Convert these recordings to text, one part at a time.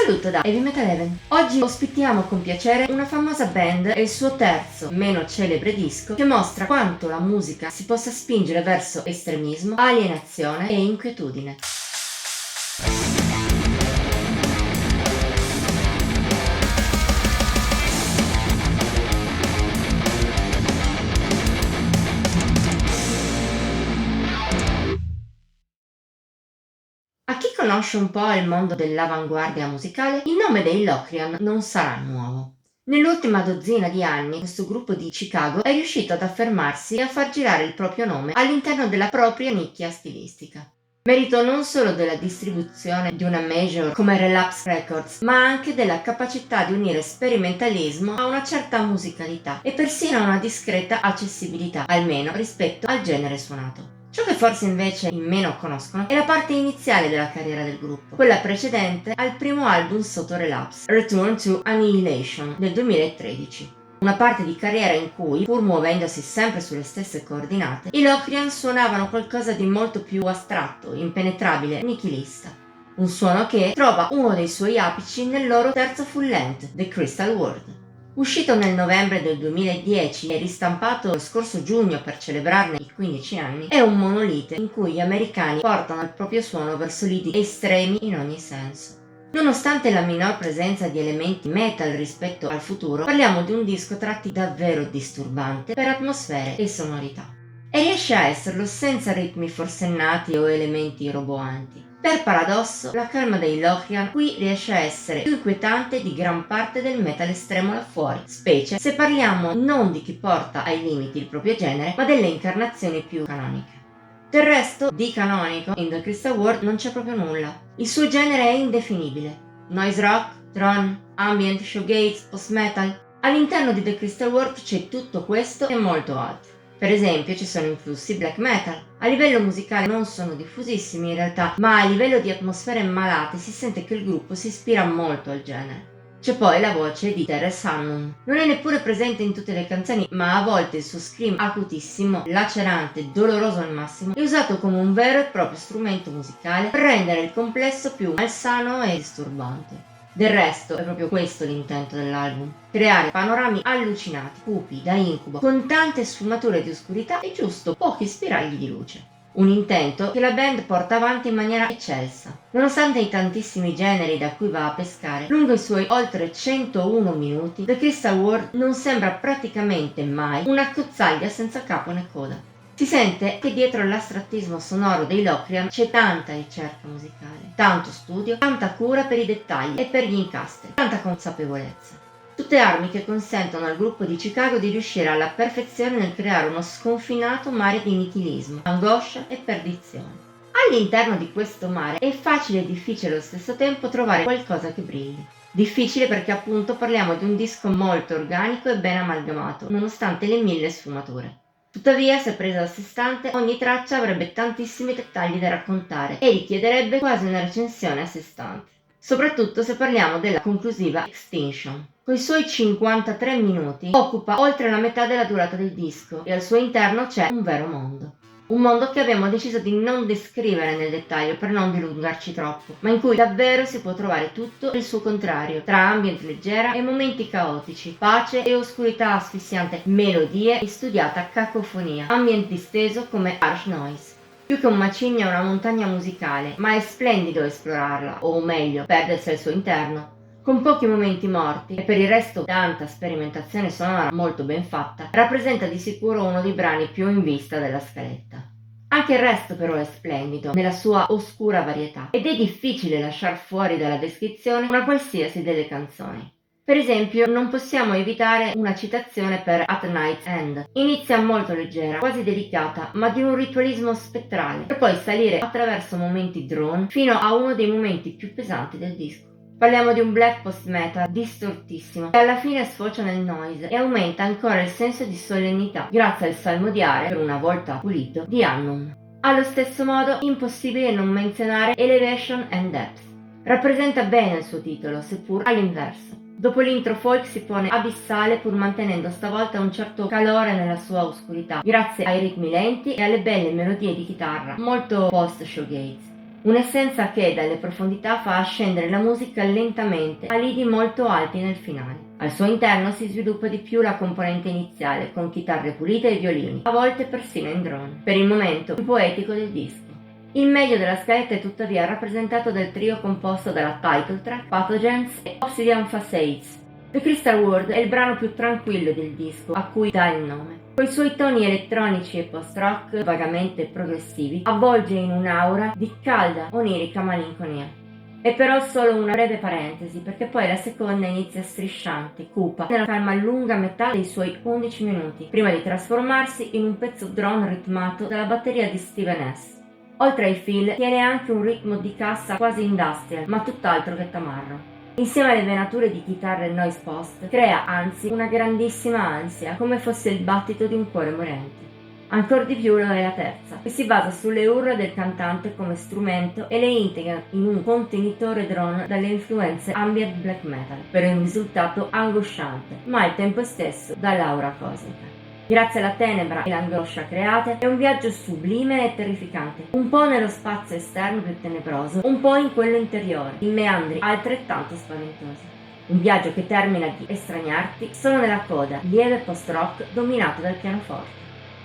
saluto da Heavy Metal Heaven. Oggi ospitiamo con piacere una famosa band e il suo terzo, meno celebre disco che mostra quanto la musica si possa spingere verso estremismo, alienazione e inquietudine. A chi conosce un po' il mondo dell'avanguardia musicale, il nome dei Locrian non sarà nuovo. Nell'ultima dozzina di anni questo gruppo di Chicago è riuscito ad affermarsi e a far girare il proprio nome all'interno della propria nicchia stilistica. Merito non solo della distribuzione di una major come Relapse Records, ma anche della capacità di unire sperimentalismo a una certa musicalità e persino a una discreta accessibilità, almeno rispetto al genere suonato. Ciò che forse invece in meno conoscono è la parte iniziale della carriera del gruppo, quella precedente al primo album sotto Relapse, Return to Annihilation del 2013. Una parte di carriera in cui, pur muovendosi sempre sulle stesse coordinate, i Locrian suonavano qualcosa di molto più astratto, impenetrabile, nichilista. Un suono che trova uno dei suoi apici nel loro terzo full length, The Crystal World. Uscito nel novembre del 2010 e ristampato lo scorso giugno per celebrarne i 15 anni, è un monolite in cui gli americani portano il proprio suono verso lidi estremi in ogni senso. Nonostante la minor presenza di elementi metal rispetto al futuro, parliamo di un disco tratti davvero disturbante per atmosfere e sonorità. E riesce a esserlo senza ritmi forsennati o elementi roboanti. Per paradosso, la calma dei Locrian qui riesce a essere più inquietante di gran parte del metal estremo là fuori, specie se parliamo non di chi porta ai limiti il proprio genere, ma delle incarnazioni più canoniche. Del resto, di canonico in The Crystal World non c'è proprio nulla. Il suo genere è indefinibile. Noise rock, drone, ambient, shoegaze, post-metal. All'interno di The Crystal World c'è tutto questo e molto altro. Per esempio ci sono influssi black metal. A livello musicale non sono diffusissimi in realtà, ma a livello di atmosfere malate si sente che il gruppo si ispira molto al genere. C'è poi la voce di Terence Hannon. Non è neppure presente in tutte le canzoni, ma a volte il suo scream acutissimo, lacerante, doloroso al massimo, è usato come un vero e proprio strumento musicale per rendere il complesso più malsano e disturbante. Del resto è proprio questo l'intento dell'album: creare panorami allucinati, cupi, da incubo, con tante sfumature di oscurità e giusto pochi spiragli di luce. Un intento che la band porta avanti in maniera eccelsa. Nonostante i tantissimi generi da cui va a pescare, lungo i suoi oltre 101 minuti, The Crystal World non sembra praticamente mai una accozzaglia senza capo né coda. Si sente che dietro l'astrattismo sonoro dei Locrian c'è tanta ricerca musicale, tanto studio, tanta cura per i dettagli e per gli incastri, tanta consapevolezza. Tutte armi che consentono al gruppo di Chicago di riuscire alla perfezione nel creare uno sconfinato mare di nichilismo, angoscia e perdizione. All'interno di questo mare è facile e difficile allo stesso tempo trovare qualcosa che brilli. Difficile perché appunto parliamo di un disco molto organico e ben amalgamato, nonostante le 1000 sfumature. Tuttavia, se presa a sé stante, ogni traccia avrebbe tantissimi dettagli da raccontare e richiederebbe quasi una recensione a sé stante. Soprattutto se parliamo della conclusiva Extinction. Coi suoi 53 minuti occupa oltre la metà della durata del disco e al suo interno c'è un vero mondo. Un mondo che abbiamo deciso di non descrivere nel dettaglio per non dilungarci troppo, ma in cui davvero si può trovare tutto e il suo contrario, tra ambient leggera e momenti caotici, pace e oscurità asfissiante, melodie e studiata cacofonia, ambient disteso come harsh noise. Più che un macigno è una montagna musicale, ma è splendido esplorarla, o meglio, perdersi al suo interno. Con pochi momenti morti e per il resto tanta sperimentazione sonora molto ben fatta, rappresenta di sicuro uno dei brani più in vista della scaletta. Anche il resto però è splendido, nella sua oscura varietà, ed è difficile lasciar fuori dalla descrizione una qualsiasi delle canzoni. Per esempio, non possiamo evitare una citazione per At Night's End. Inizia molto leggera, quasi delicata, ma di un ritualismo spettrale, per poi salire attraverso momenti drone fino a uno dei momenti più pesanti del disco. Parliamo di un black post-metal distortissimo, che alla fine sfocia nel noise e aumenta ancora il senso di solennità, grazie al salmodiare, per una volta pulito, di Hannon. Allo stesso modo, impossibile non menzionare Elevation and Depth. Rappresenta bene il suo titolo, seppur all'inverso. Dopo l'intro folk si pone abissale pur mantenendo stavolta un certo calore nella sua oscurità, grazie ai ritmi lenti e alle belle melodie di chitarra, molto post-shoegaze. Un'essenza che dalle profondità fa scendere la musica lentamente a lidi molto alti nel finale. Al suo interno si sviluppa di più la componente iniziale, con chitarre pulite e violini, a volte persino in drone, per il momento più poetico del disco. Il meglio della scaletta è tuttavia rappresentato dal trio composto dalla title track, Pathogens e Obsidian Facades. The Crystal World è il brano più tranquillo del disco, a cui dà il nome. Coi suoi toni elettronici e post-rock vagamente progressivi, avvolge in un'aura di calda, onirica malinconia. È però solo una breve parentesi, perché poi la seconda inizia strisciante, cupa, nella calma lunga metà dei suoi 11 minuti, prima di trasformarsi in un pezzo drone ritmato dalla batteria di Steven S. Oltre ai fill, tiene anche un ritmo di cassa quasi industrial, ma tutt'altro che tamarro. Insieme alle venature di chitarre noise post, crea anzi una grandissima ansia, come fosse il battito di un cuore morente. Ancor di più lo è la terza, che si basa sulle urla del cantante come strumento e le integra in un contenitore drone dalle influenze ambient black metal, per un risultato angosciante, ma al tempo stesso dall'aura cosmica. Grazie alla tenebra e l'angoscia create, è un viaggio sublime e terrificante, un po' nello spazio esterno più tenebroso, un po' in quello interiore, in meandri altrettanto spaventosi. Un viaggio che termina di estraniarti solo nella coda, lieve post-rock dominato dal pianoforte.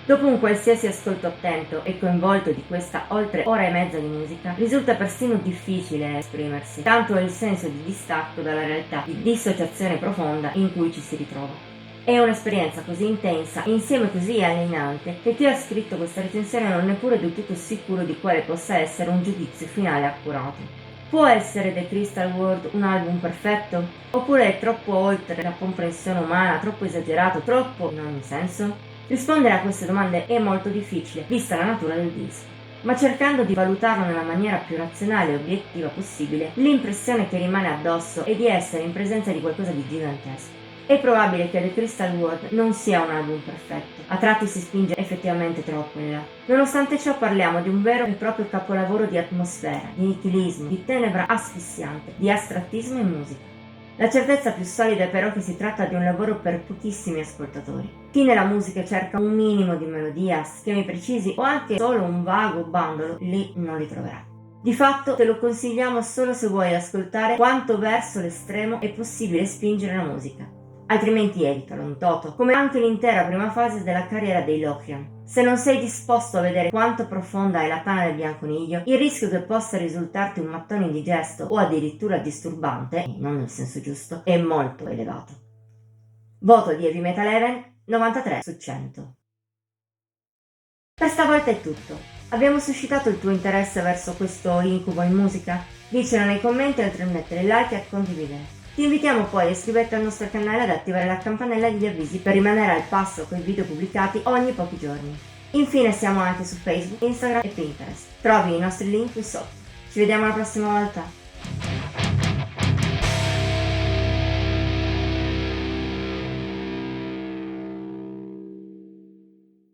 Dopo un qualsiasi ascolto attento e coinvolto di questa oltre ora e mezza di musica, risulta persino difficile esprimersi, tanto è il senso di distacco dalla realtà, di dissociazione profonda in cui ci si ritrova. È un'esperienza così intensa e insieme così alienante che chi ha scritto questa recensione non è neppure del tutto sicuro di quale possa essere un giudizio finale accurato. Può essere The Crystal World un album perfetto? Oppure è troppo oltre la comprensione umana, troppo esagerato, troppo in ogni senso? Rispondere a queste domande è molto difficile, vista la natura del disco. Ma cercando di valutarlo nella maniera più razionale e obiettiva possibile, l'impressione che rimane addosso è di essere in presenza di qualcosa di gigantesco. È probabile che The Crystal World non sia un album perfetto, a tratti si spinge effettivamente troppo in là. Nonostante ciò parliamo di un vero e proprio capolavoro di atmosfera, di nichilismo, di tenebra asfissiante, di astrattismo e musica. La certezza più solida è però che si tratta di un lavoro per pochissimi ascoltatori. Chi nella musica cerca un minimo di melodia, schemi precisi o anche solo un vago bandolo, lì non li troverà. Di fatto te lo consigliamo solo se vuoi ascoltare quanto verso l'estremo è possibile spingere la musica. Altrimenti evitalo in toto, come anche l'intera prima fase della carriera dei Locrian. Se non sei disposto a vedere quanto profonda è la tana del bianconiglio, il rischio che possa risultarti un mattone indigesto o addirittura disturbante, e non nel senso giusto, è molto elevato. Voto di Heavy Metal Even 93 su 100. Per stavolta è tutto. Abbiamo suscitato il tuo interesse verso questo incubo in musica? Dicelo nei commenti oltre a mettere like e a condividere. Ti invitiamo poi a iscriverti al nostro canale e ad attivare la campanella degli avvisi per rimanere al passo con i video pubblicati ogni pochi giorni. Infine siamo anche su Facebook, Instagram e Pinterest. Trovi i nostri link qui sotto. Ci vediamo la prossima volta!